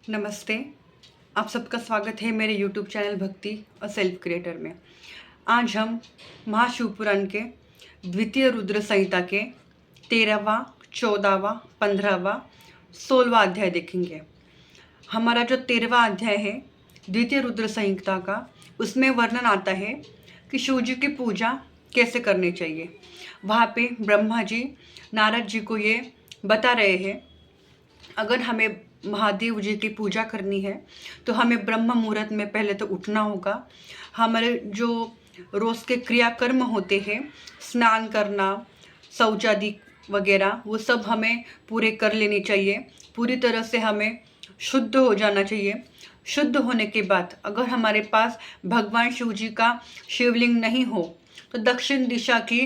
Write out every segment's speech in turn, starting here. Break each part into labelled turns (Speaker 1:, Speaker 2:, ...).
Speaker 1: नमस्ते। आप सबका स्वागत है मेरे YouTube चैनल भक्ति और सेल्फ क्रिएटर में। आज हम महाशिवपुराण के द्वितीय रुद्र संहिता के 13वां, 14वां, 15वां, 16वां अध्याय देखेंगे। हमारा जो 13वां अध्याय है द्वितीय रुद्र संहिता का, उसमें वर्णन आता है कि शिव जी की पूजा कैसे करनी चाहिए। वहाँ पे ब्रह्मा जी नारद जी को ये बता रहे हैं, अगर हमें महादेव जी की पूजा करनी है तो हमें ब्रह्म मुहूर्त में पहले तो उठना होगा। हमारे जो रोज़ के क्रियाकर्म होते हैं, स्नान करना, शौचादि वगैरह, वो सब हमें पूरे कर लेने चाहिए। पूरी तरह से हमें शुद्ध हो जाना चाहिए। शुद्ध होने के बाद अगर हमारे पास भगवान शिव जी का शिवलिंग नहीं हो तो दक्षिण दिशा की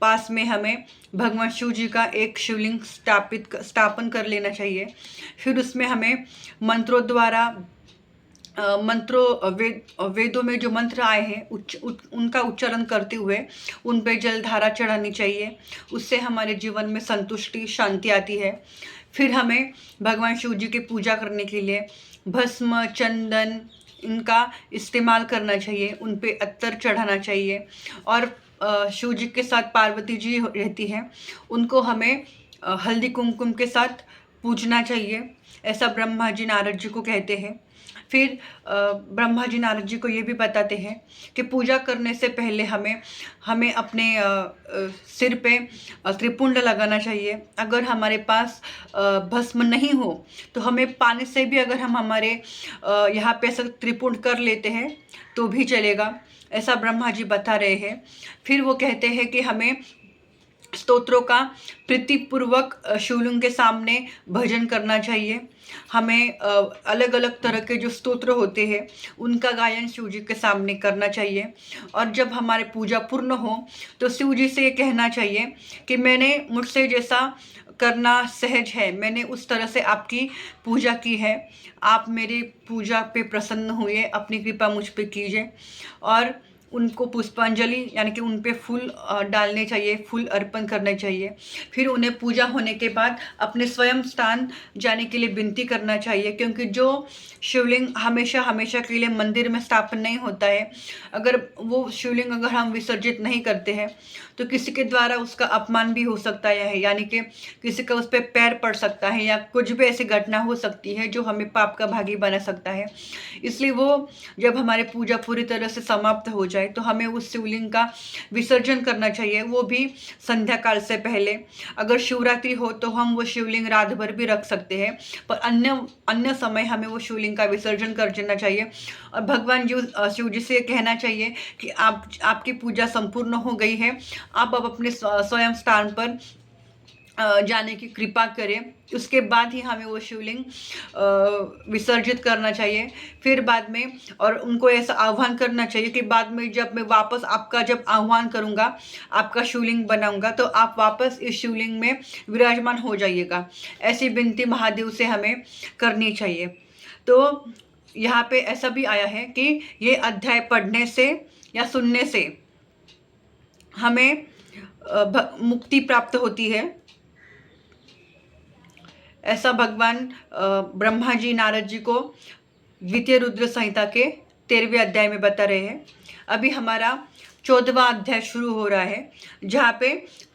Speaker 1: पास में हमें भगवान शिव जी का एक शिवलिंग स्थापन कर लेना चाहिए। फिर उसमें हमें मंत्रों द्वारा वेदों में जो मंत्र आए हैं उनका उच्चारण करते हुए उन पे जलधारा चढ़ानी चाहिए। उससे हमारे जीवन में संतुष्टि, शांति आती है। फिर हमें भगवान शिव जी की पूजा करने के लिए भस्म, चंदन इनका इस्तेमाल करना चाहिए। उन पे अत्तर चढ़ाना चाहिए। और शिव जी के साथ पार्वती जी रहती हैं, उनको हमें हल्दी कुमकुम के साथ पूजना चाहिए, ऐसा ब्रह्मा जी नारद जी को कहते हैं। फिर ब्रह्मा जी नारद जी को ये भी बताते हैं कि पूजा करने से पहले हमें अपने सिर पे त्रिपुंड लगाना चाहिए। अगर हमारे पास भस्म नहीं हो तो हमें पानी से भी, अगर हम हमारे यहाँ पे ऐसा त्रिपुंड कर लेते हैं तो भी चलेगा, ऐसा ब्रह्मा जी बता रहे हैं। फिर वो कहते हैं कि हमें स्तोत्रों का प्रीतिपूर्वक शिवलिंग के सामने भजन करना चाहिए। हमें अलग अलग तरह के जो स्तोत्र होते हैं उनका गायन शिव जी के सामने करना चाहिए। और जब हमारे पूजा पूर्ण हो तो शिव जी से ये कहना चाहिए कि मैंने मुझसे जैसा करना सहज है, मैंने उस तरह से आपकी पूजा की है। आप मेरी पूजा पे प्रसन्न हुए, अपनी कृपा मुझ पे कीजिए। और उनको पुष्पांजलि यानी कि उन पे फूल डालने चाहिए, फूल अर्पण करने चाहिए। फिर उन्हें पूजा होने के बाद अपने स्वयं स्थान जाने के लिए विनती करना चाहिए, क्योंकि जो शिवलिंग हमेशा हमेशा के लिए मंदिर में स्थापन नहीं होता है, अगर वो शिवलिंग अगर हम विसर्जित नहीं करते हैं तो किसी के द्वारा उसका अपमान भी हो सकता है, यानी कि किसी का उस पर पैर पड़ सकता है या कुछ भी ऐसी घटना हो सकती है जो हमें पाप का भागी बना सकता है। इसलिए वो जब हमारी पूजा पूरी तरह से समाप्त हो जाए तो हमें उस शिवलिंग का विसर्जन करना चाहिए, वो भी संध्या काल से पहले। अगर शिवरात्रि हो तो हम वो शिवलिंग रात भर भी रख सकते हैं, पर अन्य समय हमें वो शिवलिंग का विसर्जन कर देना चाहिए। और भगवान जी शिव जी से कहना चाहिए कि आपकी पूजा संपूर्ण हो गई है, आप अब अपने स्वयं स्थान पर जाने की कृपा करें। उसके बाद ही हमें वो शिवलिंग विसर्जित करना चाहिए। फिर बाद में और उनको ऐसा आह्वान करना चाहिए कि बाद में जब मैं वापस आपका जब आह्वान करूँगा, आपका शिवलिंग बनाऊँगा, तो आप वापस इस शिवलिंग में विराजमान हो जाइएगा। ऐसी विनती महादेव से हमें करनी चाहिए। तो यहाँ पे ऐसा भी आया है कि ये अध्याय पढ़ने से या सुनने से हमें मुक्ति प्राप्त होती है, ऐसा भगवान ब्रह्मा जी नारद जी को द्वितीय रुद्र संहिता के 13वें अध्याय में बता रहे हैं। अभी हमारा 14वां अध्याय शुरू हो रहा है, जहाँ पे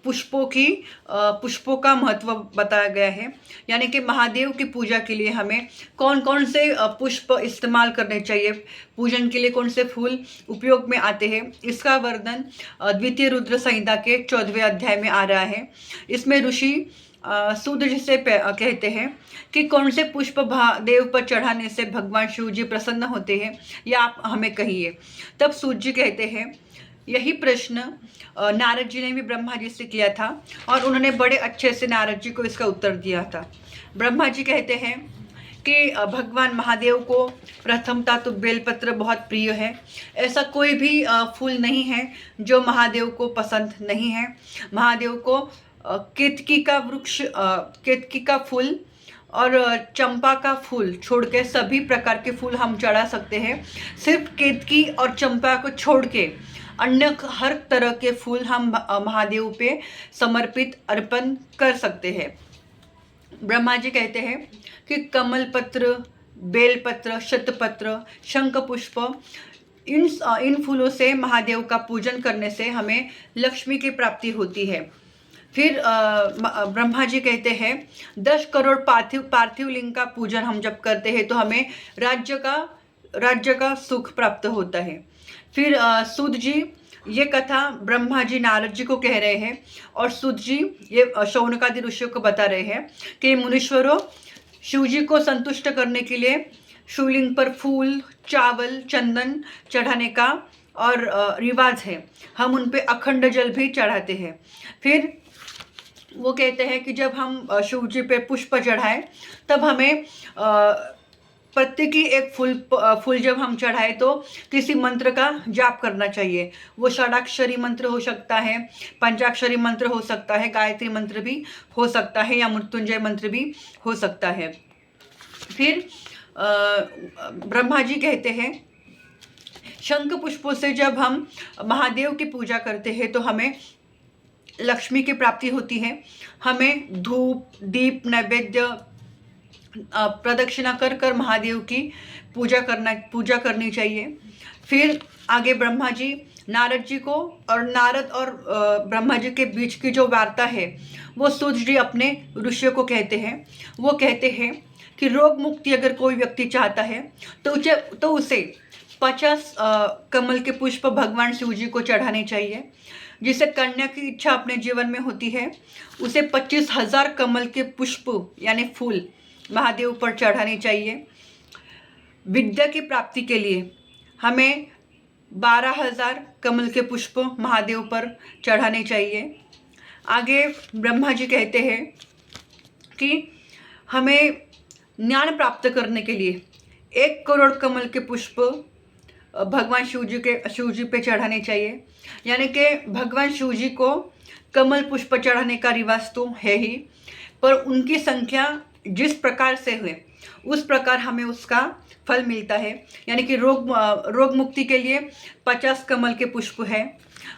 Speaker 1: पुष्पों का महत्व बताया गया है, यानी कि महादेव की पूजा के लिए हमें कौन कौन से पुष्प इस्तेमाल करने चाहिए, पूजन के लिए कौन से फूल उपयोग में आते हैं, इसका वर्णन द्वितीय रुद्र संहिता के 14वें अध्याय में आ रहा है। इसमें ऋषि सूद जिसे कहते हैं कि कौन से पुष्प महादेव पर चढ़ाने से भगवान शिव जी प्रसन्न होते हैं, या आप हमें कहिए। तब सूद जी कहते हैं, यही प्रश्न नारद जी ने भी ब्रह्मा जी से किया था और उन्होंने बड़े अच्छे से नारद जी को इसका उत्तर दिया था। ब्रह्मा जी कहते हैं कि भगवान महादेव को प्रथमता तो बेलपत्र बहुत प्रिय है। ऐसा कोई भी फूल नहीं है जो महादेव को पसंद नहीं है। महादेव को केतकी का वृक्ष, केतकी का फूल और चंपा का फूल छोड़ के सभी प्रकार के फूल हम चढ़ा सकते हैं। सिर्फ केतकी और चंपा को छोड़ के अन्य हर तरह के फूल हम महादेव पे समर्पित अर्पण कर सकते हैं। ब्रह्मा जी कहते हैं कि कमल पत्र, बेलपत्र, शतपत्र, शंख पुष्प, इन फूलों से महादेव का पूजन करने से हमें लक्ष्मी की प्राप्ति होती है। फिर ब्रह्मा जी कहते हैं 10 करोड़ पार्थिव लिंग का पूजन हम जब करते हैं तो हमें राज्य का सुख प्राप्त होता है। फिर सूत जी ये कथा ब्रह्मा जी नारद जी को कह रहे हैं और सूत जी ये शौनकादि ऋषियों को बता रहे हैं कि मुनीश्वरों, शिव जी को संतुष्ट करने के लिए शिवलिंग पर फूल, चावल, चंदन चढ़ाने का और रिवाज है। हम उन पे अखंड जल भी चढ़ाते हैं। फिर वो कहते हैं कि जब हम शिव जी पे पुष्प चढ़ाएं तब हमें प्रत्येक एक फूल जब हम चढ़ाए तो किसी मंत्र का जाप करना चाहिए। वो षडाक्षरी मंत्र हो सकता है, पंचाक्षरी मंत्र हो सकता है, गायत्री मंत्र भी हो सकता है या मृत्युंजय मंत्र भी हो सकता है। फिर ब्रह्मा जी कहते हैं शंख पुष्पों से जब हम महादेव की पूजा करते हैं तो हमें लक्ष्मी की प्राप्ति होती है। हमें धूप, दीप, नैवेद्य प्रदक्षिणा कर कर महादेव की पूजा करनी चाहिए। फिर आगे ब्रह्मा जी नारद जी को, और नारद और ब्रह्मा जी के बीच की जो वार्ता है वो सूत जी अपने ऋषियों को कहते हैं। वो कहते हैं कि रोग मुक्ति अगर कोई व्यक्ति चाहता है तो उसे 50 कमल के पुष्प भगवान शिव जी को चढ़ाने चाहिए। जिसे कन्या की इच्छा अपने जीवन में होती है उसे 25,000 कमल के पुष्प यानी फूल महादेव पर चढ़ाने चाहिए। विद्या की प्राप्ति के लिए हमें 12,000 कमल के पुष्प महादेव पर चढ़ाने चाहिए। आगे ब्रह्मा जी कहते हैं कि हमें ज्ञान प्राप्त करने के लिए 1 करोड़ कमल के पुष्प भगवान शिव जी पे चढ़ाने चाहिए। यानी कि भगवान शिव जी को कमल पुष्प चढ़ाने का रिवाज तो है ही, पर उनकी संख्या जिस प्रकार से हुए उस प्रकार हमें उसका फल मिलता है। यानी कि रोग मुक्ति के लिए 50 कमल के पुष्प है,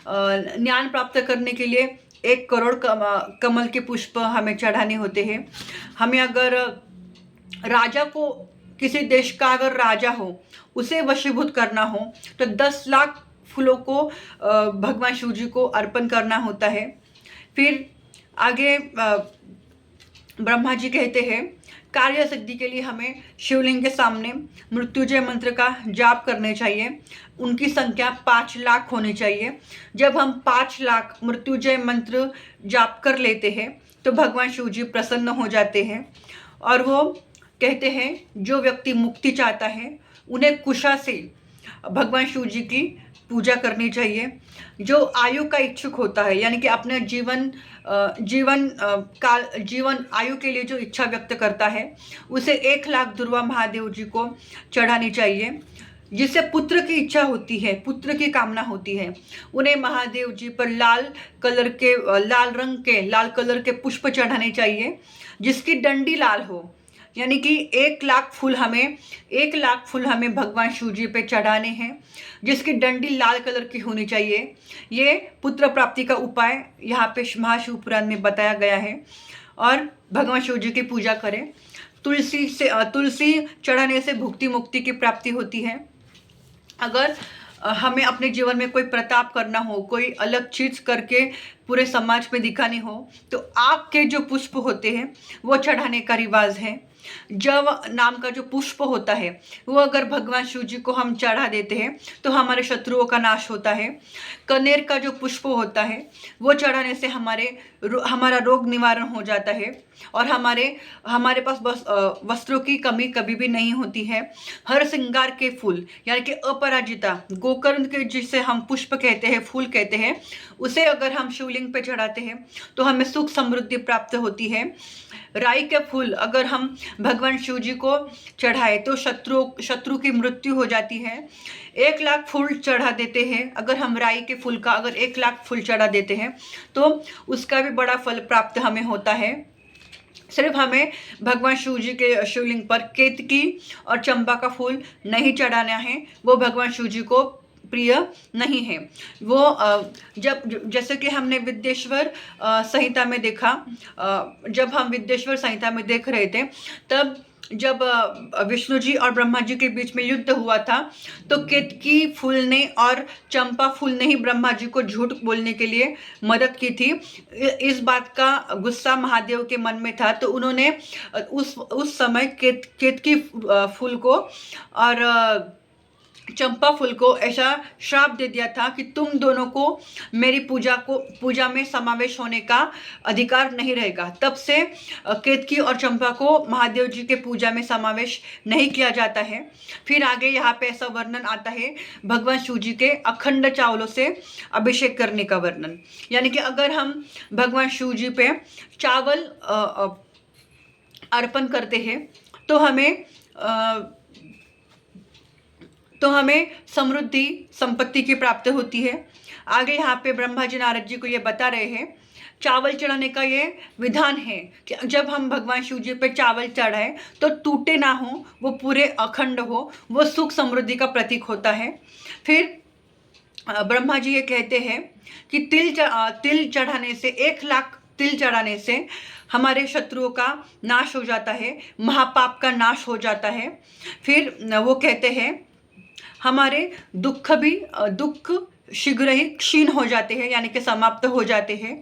Speaker 1: ज्ञान प्राप्त करने के लिए 1 करोड़ कमल के पुष्प हमें चढ़ाने होते हैं। हमें अगर राजा को, किसी देश का अगर राजा हो उसे वशीभूत करना हो तो 10 लाख फूलों को भगवान शिव जी को अर्पण करना होता है। फिर आगे ब्रह्मा जी कहते हैं कार्य सिद्धि के लिए हमें शिवलिंग के सामने मृत्युंजय मंत्र का जाप करने चाहिए। उनकी संख्या 5 लाख होनी चाहिए। जब हम 5 लाख मृत्युंजय मंत्र जाप कर लेते हैं तो भगवान शिव जी प्रसन्न हो जाते हैं और वो कहते हैं जो व्यक्ति मुक्ति चाहता है उन्हें कुशा से भगवान शिव जी की पूजा करनी चाहिए। जो आयु का इच्छुक होता है यानी कि अपने जीवन आयु के लिए जो इच्छा व्यक्त करता है उसे 1 लाख दुर्वा महादेव जी को चढ़ानी चाहिए। जिसे पुत्र की इच्छा होती है, पुत्र की कामना होती है, उन्हें महादेव जी पर लाल कलर के पुष्प चढ़ाने चाहिए जिसकी डंडी लाल हो। यानी कि 1 लाख फूल हमें भगवान शिव जी पे चढ़ाने हैं जिसकी डंडी लाल कलर की होनी चाहिए। ये पुत्र प्राप्ति का उपाय यहाँ पे महाशिव पुराण में बताया गया है। और भगवान शिव जी की पूजा करें। तुलसी चढ़ाने से भुक्ति मुक्ति की प्राप्ति होती है। अगर हमें अपने जीवन में कोई प्रताप करना हो, कोई अलग चीज करके पूरे समाज में दिखानी हो तो आग के जो पुष्प होते हैं वो चढ़ाने का रिवाज है। जव नाम का जो पुष्प होता है वो अगर भगवान शिव जी को हम चढ़ा देते हैं तो हमारे शत्रुओं का नाश होता है। कनेर का जो पुष्प होता है वो चढ़ाने से हमारा रोग निवारण हो जाता है और हमारे पास वस्त्रों की कमी कभी भी नहीं होती है। हर श्रृंगार के फूल यानी कि अपराजिता, गोकर्ण के जिसे हम पुष्प कहते हैं, फूल कहते हैं, उसे अगर हम शिवलिंग पे चढ़ाते हैं तो हमें सुख समृद्धि प्राप्त होती है। राई के फूल अगर हम भगवान शिव जी को चढ़ाए तो शत्रु की मृत्यु हो जाती है। 1 लाख फूल चढ़ा देते हैं, अगर हम राई के फूल का 1 लाख फूल चढ़ा देते हैं तो उसका भी बड़ा फल प्राप्त हमें होता है। सिर्फ हमें भगवान शिव जी के शिवलिंग पर केतकी और चंपा का फूल नहीं चढ़ाना है, वो भगवान शिव जी को प्रिय नहीं है। वो जैसे कि हमने विद्येश्वर संहिता में देखा, जब हम विद्येश्वर संहिता में देख रहे थे तब जब विष्णु जी और ब्रह्मा जी के बीच में युद्ध हुआ था, तो केतकी फूल ने और चंपा फूल ने ही ब्रह्मा जी को झूठ बोलने के लिए मदद की थी। इस बात का गुस्सा महादेव के मन में था, तो उन्होंने उस समय केतकी फूल को और चंपा फूल को ऐसा श्राप दे दिया था कि तुम दोनों को मेरी पूजा में समावेश होने का अधिकार नहीं रहेगा। तब से केतकी और चंपा को महादेव जी के पूजा में समावेश नहीं किया जाता है। फिर आगे यहाँ पे ऐसा वर्णन आता है भगवान शिव जी के अखंड चावलों से अभिषेक करने का वर्णन। यानी कि अगर हम भगवान शिव जी पे चावल अर्पण करते हैं तो हमें समृद्धि संपत्ति की प्राप्ति होती है। आगे यहाँ पे ब्रह्मा जी नारद जी को ये बता रहे हैं, चावल चढ़ाने का ये विधान है कि जब हम भगवान शिव जी पे चावल चढ़ाएं तो टूटे ना हो, वो पूरे अखंड हो, वो सुख समृद्धि का प्रतीक होता है। फिर ब्रह्मा जी ये कहते हैं कि तिल चढ़ाने से 1,00,000 तिल चढ़ाने से हमारे शत्रुओं का नाश हो जाता है, महापाप का नाश हो जाता है। फिर वो कहते हैं हमारे दुख शीघ्र ही क्षीण हो जाते हैं, यानी कि समाप्त हो जाते हैं।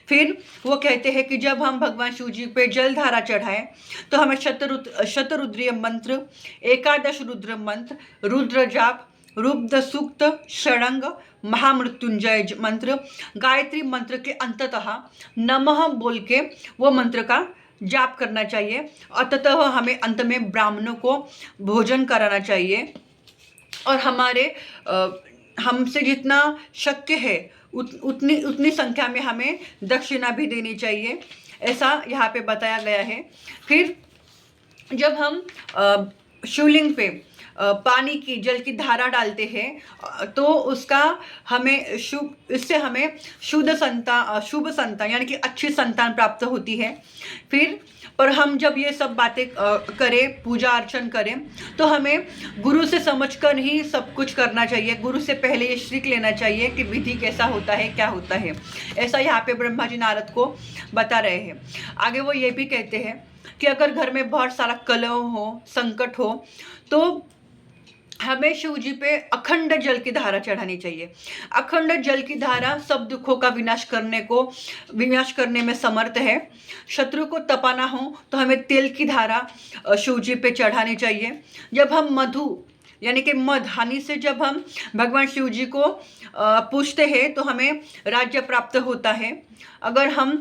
Speaker 1: फिर वो कहते हैं कि जब हम भगवान शिव जी पे जलधारा चढ़ाएं तो हमें शतरुद्रीय मंत्र, 11 रुद्र मंत्र, रुद्र जाप, रुद्र सूक्त, षडंग, महामृत्युंजय मंत्र, गायत्री मंत्र के अंततः नमः बोल के वो मंत्र का जाप करना चाहिए। अंततः हमें अंत में ब्राह्मणों को भोजन कराना चाहिए और हमसे जितना शक्य है उतनी संख्या में हमें दक्षिणा भी देनी चाहिए, ऐसा यहाँ पे बताया गया है। फिर जब हम शिवलिंग पे पानी की जल की धारा डालते हैं तो इससे हमें शुभ संतान यानी कि अच्छी संतान प्राप्त होती है। फिर पर हम जब ये सब बातें करें, पूजा अर्चन करें, तो हमें गुरु से समझकर ही सब कुछ करना चाहिए। गुरु से पहले ये सीख लेना चाहिए कि विधि कैसा होता है, क्या होता है। ऐसा यहाँ पे ब्रह्मा जी नारद को बता रहे हैं। आगे वो ये भी कहते हैं कि अगर घर में बहुत सारा कलह हो, संकट हो, तो हमें शिव जी पे अखंड जल की धारा चढ़ानी चाहिए। अखंड जल की धारा सब दुखों का विनाश करने में समर्थ है। शत्रु को तपाना हो तो हमें तेल की धारा शिव जी पे चढ़ानी चाहिए। जब हम मधु यानी कि मध हानि से जब हम भगवान शिव जी को पूछते हैं तो हमें राज्य प्राप्त होता है। अगर हम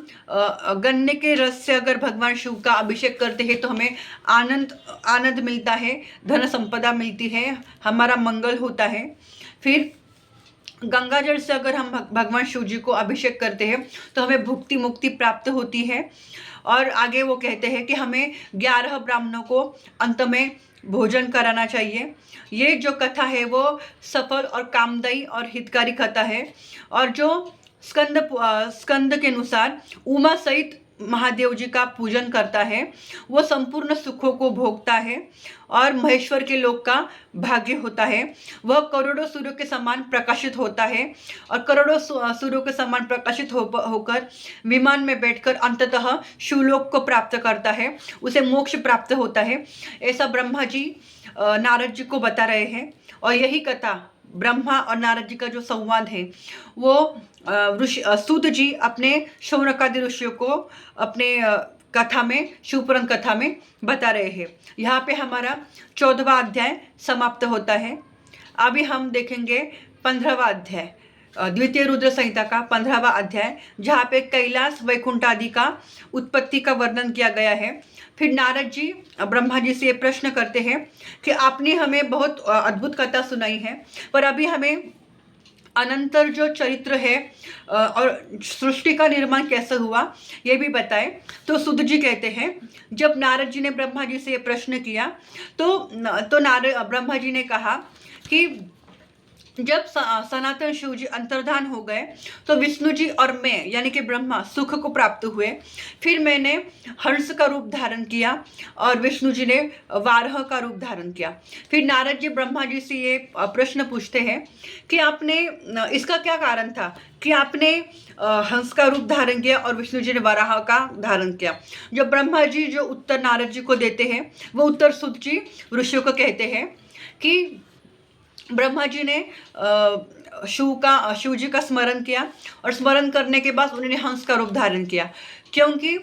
Speaker 1: गन्ने के रस से अगर भगवान शिव का अभिषेक करते हैं तो हमें आनंद मिलता है, धन संपदा मिलती है, हमारा मंगल होता है। फिर गंगा जल से अगर हम भगवान शिव जी को अभिषेक करते हैं तो हमें भुक्ति मुक्ति प्राप्त होती है। और आगे वो कहते हैं कि हमें 11 ब्राह्मणों को अंत में भोजन कराना चाहिए। ये जो कथा है वो सफल और कामदायी और हितकारी कथा है, और जो स्कंद के अनुसार उमा सहित महादेव जी का पूजन करता है वो संपूर्ण सुखों को भोगता है और महेश्वर के लोक का भाग्य होता है। वह करोड़ों सूर्यों के समान प्रकाशित होता है और करोड़ों सूर्यों के समान प्रकाशित होकर विमान में बैठकर अंततः शिवलोक को प्राप्त करता है, उसे मोक्ष प्राप्त होता है। ऐसा ब्रह्मा जी नारद जी को बता रहे हैं। और यही कथा ब्रह्मा और नारद जी का जो संवाद है वो सूत जी अपने शौनकादि ऋषियों को अपने कथा में, शिवपुराण कथा में बता रहे हैं। यहाँ पे हमारा 14वां अध्याय समाप्त होता है। अभी हम देखेंगे 15वां अध्याय, द्वितीय रुद्र संहिता का 15वां अध्याय, जहाँ पे कैलाश वैकुंठ आदि का उत्पत्ति का वर्णन किया गया है। फिर नारद जी ब्रह्मा जी से ये प्रश्न करते हैं कि आपने हमें बहुत अद्भुत कथा सुनाई है, पर अभी हमें अनंतर जो चरित्र है और सृष्टि का निर्माण कैसे हुआ ये भी बताएं। तो सुध जी कहते हैं, जब नारद जी ने ब्रह्मा जी से ये प्रश्न किया तो ब्रह्मा जी ने कहा कि जब सनातन शिव जी अंतर्धान हो गए तो विष्णु जी और मैं यानी कि ब्रह्मा सुख को प्राप्त हुए। फिर मैंने हंस का रूप धारण किया और विष्णु जी ने वाराह का रूप धारण किया। फिर नारद जी ब्रह्मा जी से ये प्रश्न पूछते हैं कि आपने इसका क्या कारण था कि आपने हंस का रूप धारण किया और विष्णु जी ने वराह का धारण किया। जब ब्रह्मा जी जो उत्तर नारद जी को देते हैं वो उत्तर सुत जी ऋषियों को कहते हैं कि ब्रह्मा जी ने शिव जी का स्मरण किया और स्मरण करने के बाद उन्होंने हंस का रूप धारण किया, क्योंकि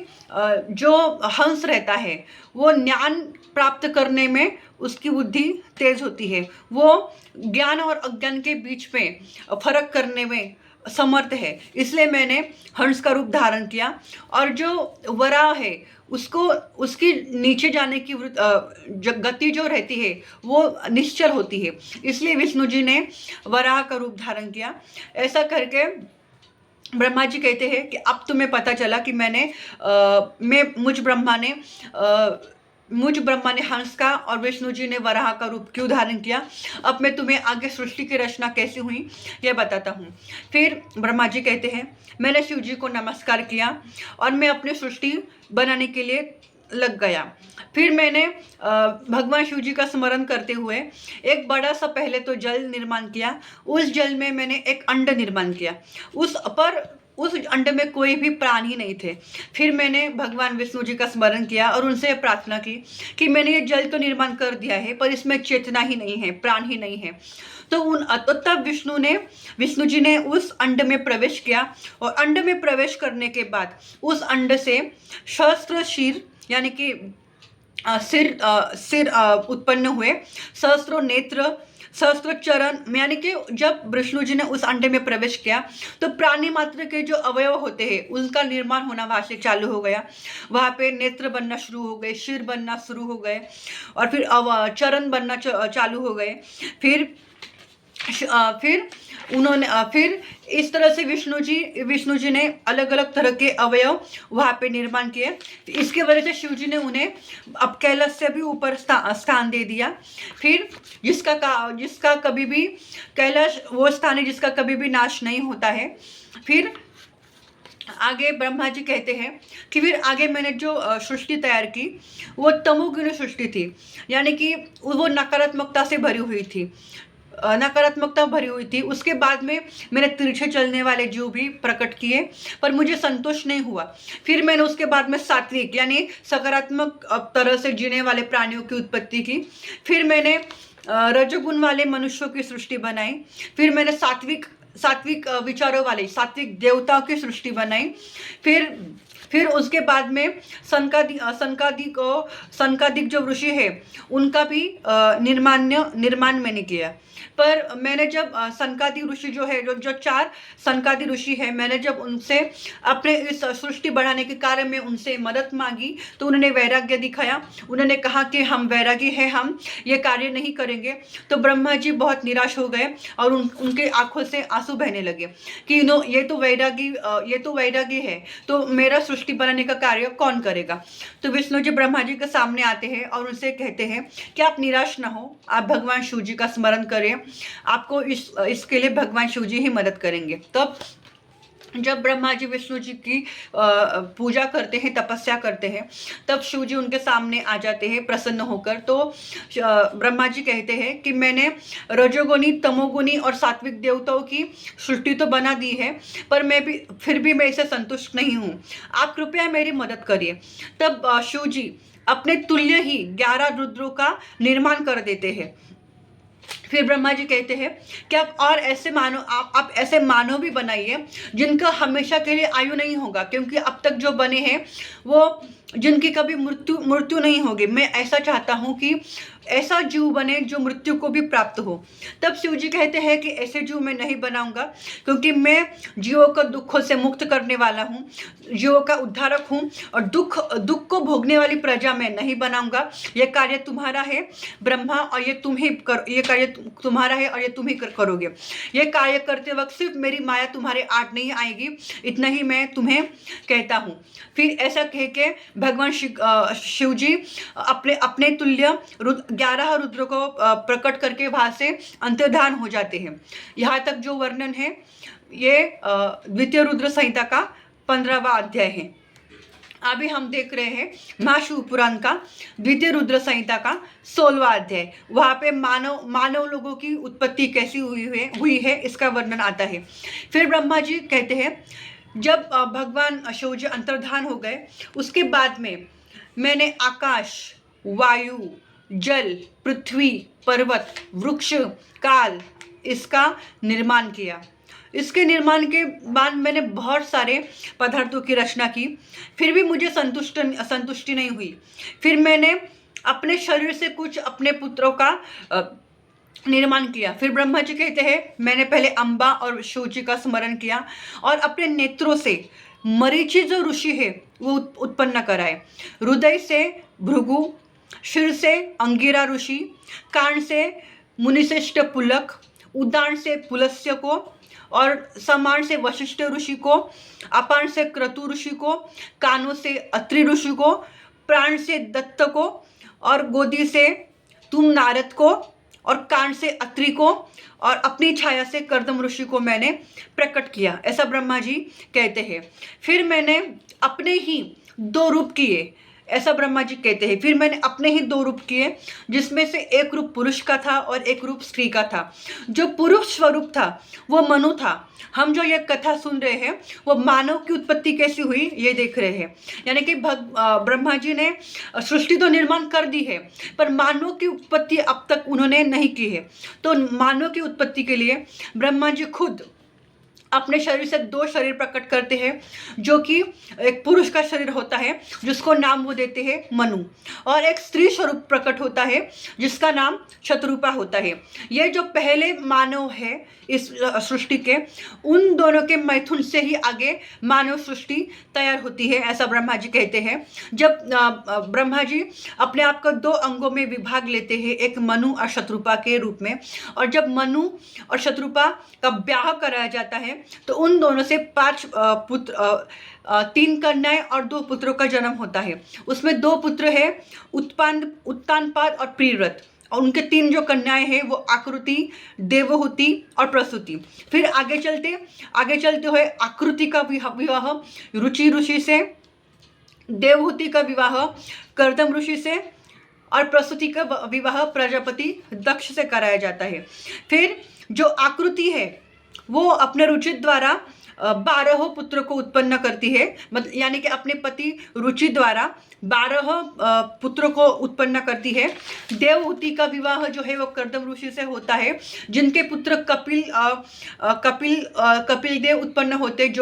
Speaker 1: जो हंस रहता है वो ज्ञान प्राप्त करने में उसकी बुद्धि तेज होती है, वो ज्ञान और अज्ञान के बीच में फर्क करने में समर्थ है। इसलिए मैंने हंस का रूप धारण किया और जो वराह है उसको उसकी नीचे जाने की गति जो रहती है वो निश्चल होती है, इसलिए विष्णु जी ने वराह का रूप धारण किया। ऐसा करके ब्रह्मा जी कहते हैं कि अब तुम्हें पता चला कि मुझ ब्रह्मा ने हंस का और विष्णु जी ने वराह का रूप क्यों धारण किया। अब मैं तुम्हें आगे सृष्टि की रचना कैसे हुई यह बताता हूँ। फिर ब्रह्मा जी कहते हैं मैंने शिव जी को नमस्कार किया और मैं अपनी सृष्टि बनाने के लिए लग गया। फिर मैंने भगवान शिव जी का स्मरण करते हुए एक बड़ा सा पहले तो जल निर्माण किया। उस जल में मैंने एक अंड निर्माण किया। उस अंड में कोई भी प्राणी नहीं थे। फिर मैंने भगवान विष्णु जी का स्मरण किया और उनसे प्रार्थना की कि मैंने ये जल तो निर्माण कर दिया है पर इसमें चेतना ही नहीं है, प्राण ही नहीं है। तो तब विष्णु जी ने उस अंड में प्रवेश किया और अंड में प्रवेश करने के बाद उस अंड से सहस्त्र शीर यानी कि सिर उत्पन्न हुए, सहस्त्रों नेत्र, सहस्त्र चरण, यानी कि जब विष्णु जी ने उस अंडे में प्रवेश किया तो प्राणी मात्र के जो अवयव होते हैं उनका निर्माण होना वहां से चालू हो गया। वहां पे नेत्र बनना शुरू हो गए, शिर बनना शुरू हो गए और फिर चरण बनना चालू हो गए। फिर इस तरह से विष्णु जी ने अलग अलग तरह के अवयव वहाँ पे निर्माण किए। इसके वजह से शिव जी ने उन्हें अब कैलाश से भी ऊपर स्थान दे दिया। फिर जिसका कभी भी कैलाश वो स्थान है जिसका कभी भी नाश नहीं होता है। फिर आगे ब्रह्मा जी कहते हैं कि फिर आगे मैंने जो सृष्टि तैयार की वो तमोगुण सृष्टि थी, यानी कि वो नकारात्मकता से भरी हुई थी। उसके बाद में मैंने तिरछे चलने वाले जीव भी प्रकट किए पर मुझे संतोष नहीं हुआ। फिर मैंने उसके बाद में सात्विक यानी सकारात्मक तरह से जीने वाले प्राणियों की उत्पत्ति की। फिर मैंने रजोगुण वाले मनुष्यों की सृष्टि बनाई। फिर मैंने सात्विक विचारों वाले सात्विक देवताओं की सृष्टि बनाई। फिर उसके बाद में सनकादिक जो ऋषि है उनका भी निर्माण मैंने किया। पर मैंने जब सनकादि ऋषि जो 4 सनकादि ऋषि है, मैंने जब उनसे अपने इस सृष्टि बढ़ाने के कार्य में उनसे मदद मांगी तो उन्होंने वैराग्य दिखाया। उन्होंने कहा कि हम वैरागी हैं, हम ये कार्य नहीं करेंगे। तो ब्रह्मा जी बहुत निराश हो गए और उनके आंखों से आंसू बहने लगे कि ये तो वैरागी है, तो मेरा सृष्टि बनाने का कार्य कौन करेगा। तो विष्णु जी ब्रह्मा जी के सामने आते हैं और उनसे कहते हैं कि आप निराश ना हो, आप भगवान शिव जी का स्मरण करें, आपको इसके लिए भगवान शिव जी ही मदद करेंगे। तब जब ब्रह्मा जी विष्णु जी की पूजा करते हैं, तपस्या करते हैं, तब शिव जी उनके सामने आ जाते हैं प्रसन्न होकर। तो ब्रह्मा जी कहते हैं कि मैंने रजोगुणी, तमोगुणी और सात्विक देवताओं की सृष्टि तो बना दी है पर फिर भी मैं इसे संतुष्ट नहीं हूँ, आप कृपया मेरी मदद करिए। तब शिव जी अपने तुल्य ही 11 रुद्रों का निर्माण कर देते हैं। फिर ब्रह्मा जी कहते हैं कि आप ऐसे मानव भी बनाइए जिनका हमेशा के लिए आयु नहीं होगा, क्योंकि अब तक जो बने हैं वो जिनकी कभी मृत्यु नहीं होगी। मैं ऐसा चाहता हूँ कि ऐसा जीव बने जो मृत्यु को भी प्राप्त हो। तब शिव जी कहते हैं कि ऐसे जीव मैं नहीं बनाऊंगा, क्योंकि मैं जीवों को दुखों से मुक्त करने वाला हूँ, जीवों का उद्धारक हूँ और दुख को भोगने वाली प्रजा मैं नहीं बनाऊंगा। ये कार्य तुम्हारा है ब्रह्मा, और ये कार्य तुम्हारा है और ये तुम ही करोगे। ये कार्य करते वक्त सिर्फ मेरी माया तुम्हारे आड़ नहीं आएगी, इतना ही मैं तुम्हें कहता हूँ। फिर ऐसा कह के भगवान शिव जी अपने अपने तुल्य 11 रुद्र को प्रकट करके वहाँ से अंतर्धान हो जाते हैं। यहाँ तक जो वर्णन है ये द्वितीय रुद्र संहिता का 15वां अध्याय है। अभी हम देख रहे हैं महाशिव पुराण का द्वितीय रुद्र संहिता का 16वां अध्याय। वहाँ पे मानव लोगों की उत्पत्ति कैसी हुई है इसका वर्णन आता है। फिर ब्रह्मा जी कहते हैं जब भगवान शिव जी अंतर्धान हो गए उसके बाद में मैंने आकाश, वायु, जल, पृथ्वी, पर्वत, वृक्ष, काल इसका निर्माण किया। इसके निर्माण के बाद मैंने बहुत सारे पदार्थों की रचना की, फिर भी मुझे संतुष्टि नहीं हुई। फिर मैंने अपने शरीर से कुछ अपने पुत्रों का निर्माण किया। फिर ब्रह्मा जी कहते हैं मैंने पहले अम्बा और शिव जी का स्मरण किया और अपने नेत्रों से मरीचि जो ऋषि है वो उत्पन्न कराए। हृदय से भृगु, शिर से अंगिरा ऋषि, कान से मुनिश्रेष्ठ पुलक, उदान से पुलस्त्य को और समान से वशिष्ठ ऋषि को, अपान से क्रतु ऋषि को, कानों से अत्रि ऋषि को, प्राण से दत्त को और गोदी से तुम नारद को और कान से अत्रि को और अपनी छाया से कर्दम ऋषि को मैंने प्रकट किया, ऐसा ब्रह्मा जी कहते हैं। फिर मैंने अपने ही 2 रूप किए, ऐसा ब्रह्मा जी कहते हैं। फिर मैंने अपने ही 2 रूप किए जिसमें से एक रूप पुरुष का था और एक रूप स्त्री का था। जो पुरुष स्वरूप था वो मनु था। हम जो ये कथा सुन रहे हैं वो मानव की उत्पत्ति कैसी हुई ये देख रहे हैं। यानी कि ब्रह्मा जी ने सृष्टि तो निर्माण कर दी है पर मानव की उत्पत्ति अब तक उन्होंने नहीं की है। तो मानव की उत्पत्ति के लिए ब्रह्मा जी खुद अपने शरीर से 2 शरीर प्रकट करते हैं, जो कि एक पुरुष का शरीर होता है जिसको नाम वो देते हैं मनु, और एक स्त्री स्वरूप प्रकट होता है जिसका नाम शतरूपा होता है। ये जो पहले मानव है इस सृष्टि के, उन दोनों के मैथुन से ही आगे मानव सृष्टि तैयार होती है, ऐसा ब्रह्मा जी कहते हैं। जब ब्रह्मा जी अपने आप को 2 अंगों में विभाग लेते हैं, एक मनु और शतरूपा के रूप में, और जब मनु और शतरूपा का ब्याह कराया जाता है तो उन दोनों से 5 पुत्र, 3 कन्याएं और 2 पुत्रों का जन्म होता है। उसमें 2 पुत्र है उत्तानपाद और प्रियव्रत, और उनके 3 जो कन्याएं हैं वो आकृति, देवहूति और प्रसूति। फिर आगे चलते हुए आकृति का विवाह रुचि ऋषि से, देवहूति का विवाह कर्दम ऋषि से और प्रसूति का विवाह प्रजापति दक्ष से कराया जाता है। फिर जो आकृति है वो अपने रुचि द्वारा 12 पुत्र को उत्पन्न करती है, मतलब यानी कि अपने पति रुचि द्वारा 12 पुत्रों को उत्पन्न करती है। देवहूति का विवाह जो है वो कर्दम ऋषि से होता है, जिनके पुत्र कपिल देव उत्पन्न होते हैं,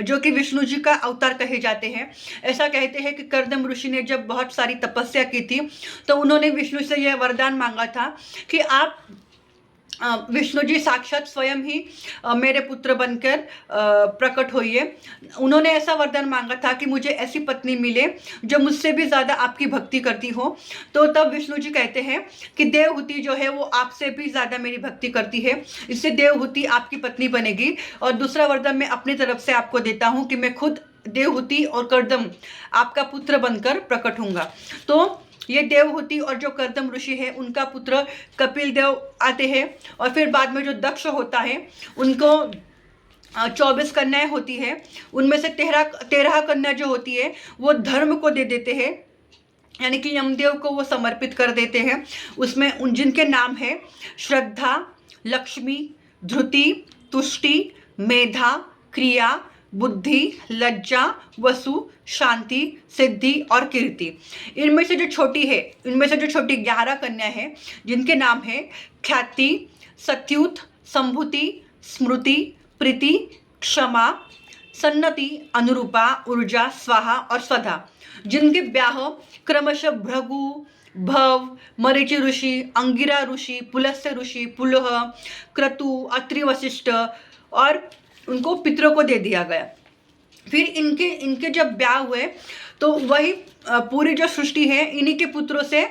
Speaker 1: जो कि विष्णु जी का अवतार कहे जाते हैं। ऐसा कहते हैं कि कर्दम ऋषि ने जब बहुत सारी तपस्या की थी तो उन्होंने विष्णु से यह वरदान मांगा था कि आप विष्णु जी साक्षात स्वयं ही मेरे पुत्र बनकर प्रकट होइए। उन्होंने ऐसा वरदान मांगा था कि मुझे ऐसी पत्नी मिले जो मुझसे भी ज़्यादा आपकी भक्ति करती हो। तो तब विष्णु जी कहते हैं कि देवहूति जो है वो आपसे भी ज़्यादा मेरी भक्ति करती है, इससे देवहूति आपकी पत्नी बनेगी। और दूसरा वरदान मैं अपनी तरफ से आपको देता हूँ कि मैं खुद देवहूति और कर्दम आपका पुत्र बनकर प्रकट होऊंगा। तो ये देवहूति और जो कर्दम ऋषि है उनका पुत्र कपिल देव आते हैं, और फिर बाद में जो दक्ष होता है उनको 24 कन्याएं होती है। उनमें से 13 कन्या जो होती है वो धर्म को दे देते हैं, यानी कि यमदेव को वो समर्पित कर देते हैं। उसमें जिनके नाम है श्रद्धा, लक्ष्मी, धृति, तुष्टि, मेधा, क्रिया, बुद्धि, लज्जा, वसु, शांति, सिद्धि और कीर्ति। इनमें से जो छोटी 11 कन्या हैं जिनके नाम है ख्याति, सत्युत, संभूति, स्मृति, प्रीति, क्षमा, सन्नति, अनुरूपा, ऊर्जा, स्वाहा और स्वधा, जिनके ब्याह क्रमशः भृगु, भव, मरीचि ऋषि, अंगिरा ऋषि, पुलस्त्य ऋषि, पुलह, क्रतु, अत्रि, वशिष्ठ और उनको पितरों को दे दिया गया। फिर इनके जब ब्याह हुए तो वही पूरी जो सृष्टि है इन्हीं के पुत्रों से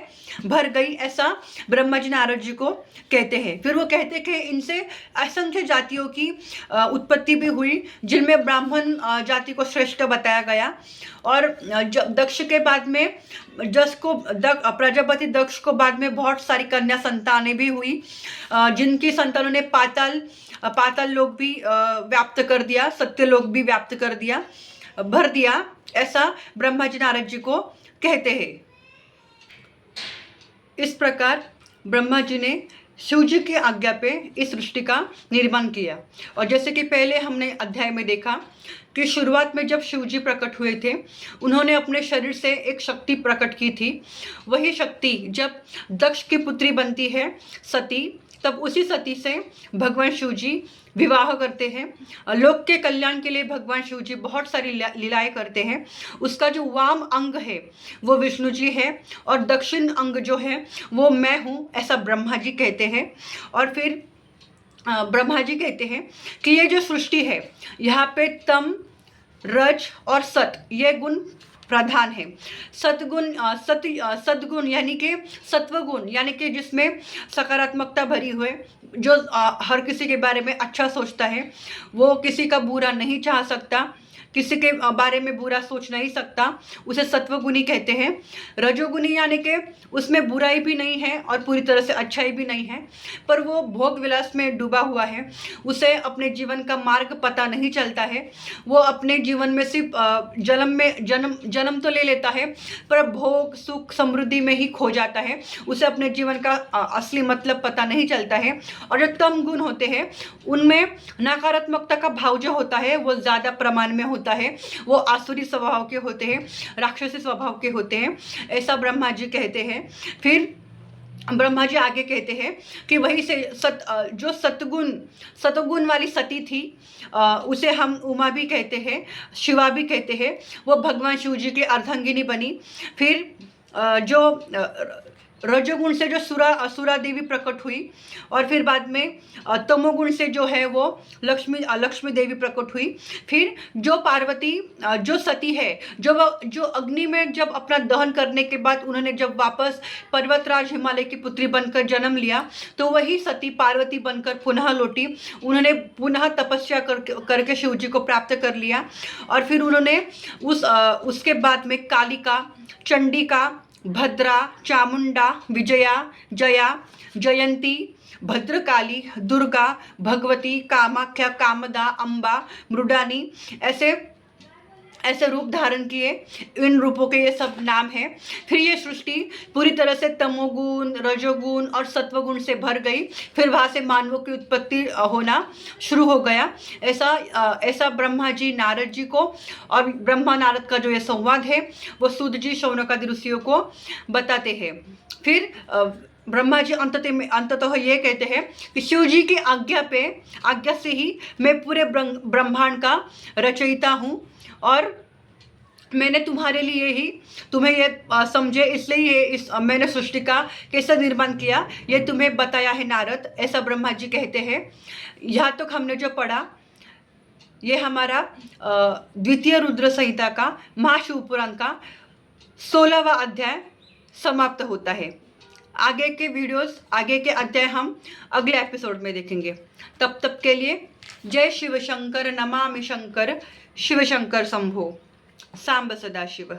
Speaker 1: भर गई, ऐसा ब्रह्मा जी नारद जी को कहते हैं। फिर वो कहते कि इनसे असंख्य जातियों की उत्पत्ति भी हुई, जिनमें ब्राह्मण जाति को श्रेष्ठ बताया गया। और दक्ष के बाद में प्रजापति दक्ष को बाद में बहुत सारी कन्या संतानें भी हुई, जिनकी संतानों ने पाताल लोक भी व्याप्त कर दिया, सत्य लोक भी व्याप्त कर दिया, भर दिया, ऐसा ब्रह्मा जी नारद जी को कहते हैं। इस प्रकार ब्रह्मा जी ने शिव जी की आज्ञा पे इस सृष्टि का निर्माण किया। और जैसे कि पहले हमने अध्याय में देखा कि शुरुआत में जब शिव जी प्रकट हुए थे, उन्होंने अपने शरीर से एक शक्ति प्रकट की थी। वही शक्ति जब दक्ष की पुत्री बनती है सती, तब उसी सती से भगवान शिव जी विवाह करते हैं। लोक के कल्याण के लिए भगवान शिव जी बहुत सारी लीलाएं करते हैं। उसका जो वाम अंग है वो विष्णु जी है, और दक्षिण अंग जो है वो मैं हूँ, ऐसा ब्रह्मा जी कहते हैं। और फिर ब्रह्मा जी कहते हैं कि ये जो सृष्टि है यहाँ पे तम, रज और सत ये गुण प्रधान है। सद्गुण यानी कि सत्वगुण, यानी कि जिसमें सकारात्मकता भरी हुए, जो हर किसी के बारे में अच्छा सोचता है, वो किसी का बुरा नहीं चाह सकता, किसी के बारे में बुरा सोच नहीं सकता, उसे सत्वगुणी कहते हैं। रजोगुणी यानी कि उसमें बुराई भी नहीं है और पूरी तरह से अच्छाई भी नहीं है, पर वो भोग विलास में डूबा हुआ है, उसे अपने जीवन का मार्ग पता नहीं चलता है। वो अपने जीवन में सिर्फ जन्म तो ले लेता है, पर भोग सुख समृद्धि में ही खो जाता है, उसे अपने जीवन का असली मतलब पता नहीं चलता है। और जो तम गुण होते हैं उनमें नकारात्मकता का भाव जो होता है वो ज़्यादा प्रमाण में होता है, वो आसुरी स्वभाव के होते हैं, राक्षसी स्वभाव के होते हैं, ऐसा ब्रह्मा जी कहते हैं। फिर ब्रह्मा जी आगे कहते हैं कि वही से जो सतगुण वाली सती थी, उसे हम उमा भी कहते हैं, शिवा भी कहते हैं, वो भगवान शिव जी की अर्धांगिनी बनी। फिर जो रजोगुण से जो असुरा देवी प्रकट हुई, और फिर बाद में तमोगुण से जो है वो लक्ष्मी देवी प्रकट हुई। फिर जो पार्वती जो सती है, जो अग्नि में जब अपना दहन करने के बाद उन्होंने जब वापस पर्वतराज हिमालय की पुत्री बनकर जन्म लिया, तो वही सती पार्वती बनकर पुनः लौटी। उन्होंने पुनः तपस्या करके शिव जी को प्राप्त कर लिया। और फिर उन्होंने उसके बाद में कालिका, चंडिका, भद्रा, चामुंडा, विजया, जया, जयंती, भद्रकाली, दुर्गा, भगवती, कामाख्या, कामदा, अम्बा, मृडानी, ऐसे रूप धारण किए। इन रूपों के ये सब नाम हैं। फिर ये सृष्टि पूरी तरह से तमोगुण, रजोगुण और सत्वगुण से भर गई। फिर वहाँ से मानवों की उत्पत्ति होना शुरू हो गया। ऐसा ब्रह्मा जी नारद जी को, और ब्रह्मा नारद का जो ये संवाद है वो सूत जी शौनकादि ऋषियों को बताते हैं। फिर ब्रह्मा जी अंततः ये कहते हैं कि शिव जी की आज्ञा से ही मैं पूरे ब्रह्मांड का रचयिता हूँ, और मैंने तुम्हें ये समझे इसलिए मैंने सृष्टि का कैसा निर्माण किया ये तुम्हें बताया है नारद, ऐसा ब्रह्मा जी कहते हैं। यहाँ तक हमने जो पढ़ा ये हमारा द्वितीय रुद्र संहिता का महाशिवपुराण का 16वां अध्याय समाप्त होता है। आगे के वीडियोस, आगे के अध्याय हम अगले एपिसोड में देखेंगे। तब तक के लिए जय शिव शंकर, नमामि शंकर, शिव शंकर शंभो, सांब सदाशिव।